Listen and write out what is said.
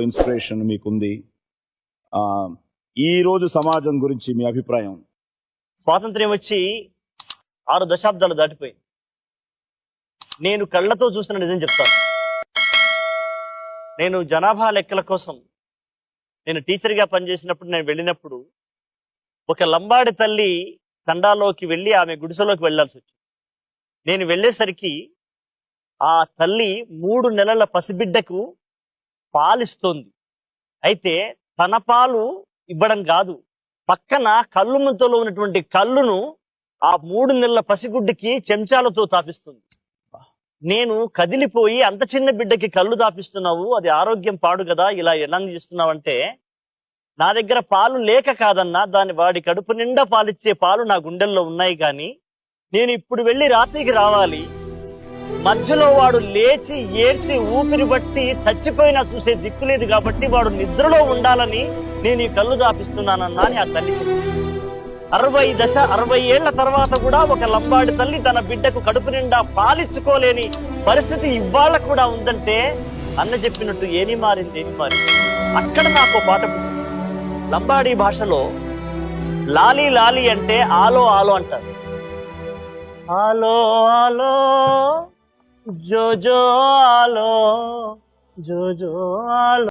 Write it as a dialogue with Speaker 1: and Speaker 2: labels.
Speaker 1: Inspiration మీకుంది. ఈ రోజు సమాజం గురించి మీ అభిప్రాయం?
Speaker 2: స్వాతంత్ర్యం వచ్చి 6 దశాబ్దాలు దాటిపోయింది. నేను కళ్ళతో చూసిన నిజం చెప్తాను. నేను జనాభా లెక్కల కోసం నేను టీచర్గా పనిచేసినప్పుడు నేను వెళ్ళినప్పుడు ఒక లంబాడి తల్లి తండాలోకి వెళ్ళి ఆమె గుడిసెలోకి వెళ్లాల్సి వచ్చింది. నేను వెళ్ళేసరికి ఆ తల్లి 3 నెలల పసిబిడ్డకు పాలిస్తోంది. అయితే తన పాలు ఇవ్వడం కాదు, పక్కన కళ్ళు ముద్దలో ఉన్నటువంటి కళ్ళును ఆ 3 నెలల పసిగుడ్డికి చెంచాలతో తాపిస్తుంది. నేను కదిలిపోయి, అంత చిన్న బిడ్డకి కళ్ళు తాపిస్తున్నావు, అది ఆరోగ్యం పాడు కదా, ఇలా ఎలా చేస్తున్నావంటే, నా దగ్గర పాలు లేక కాదన్నా, వాడి కడుపు నిండా పాలిచ్చే పాలు నా గుండెల్లో ఉన్నాయి. కానీ నేను ఇప్పుడు వెళ్ళి రాత్రికి రావాలి, మధ్యలో వాడు లేచి ఏడ్చి ఊపిరి బట్టి చచ్చిపోయినా చూసే దిక్కు లేదు కాబట్టి వాడు నిద్రలో ఉండాలని నేను ఈ కళ్ళు దాపిస్తున్నానన్నా అని ఆ తల్లి. 60 ఏళ్ల తర్వాత కూడా ఒక లంబాడి తల్లి తన బిడ్డకు కడుపు నిండా పాలిచ్చుకోలేని పరిస్థితి ఇవాళ కూడా ఉందంటే అన్న చెప్పినట్టు ఏమి మారింది. అక్కడ నాకు పాట లంబాడి భాషలో లాలి లాలి అంటే ఆలో ఆలో అంటారు. ఆలో ఆలో జో జో ఆలో జో జో ఆలో.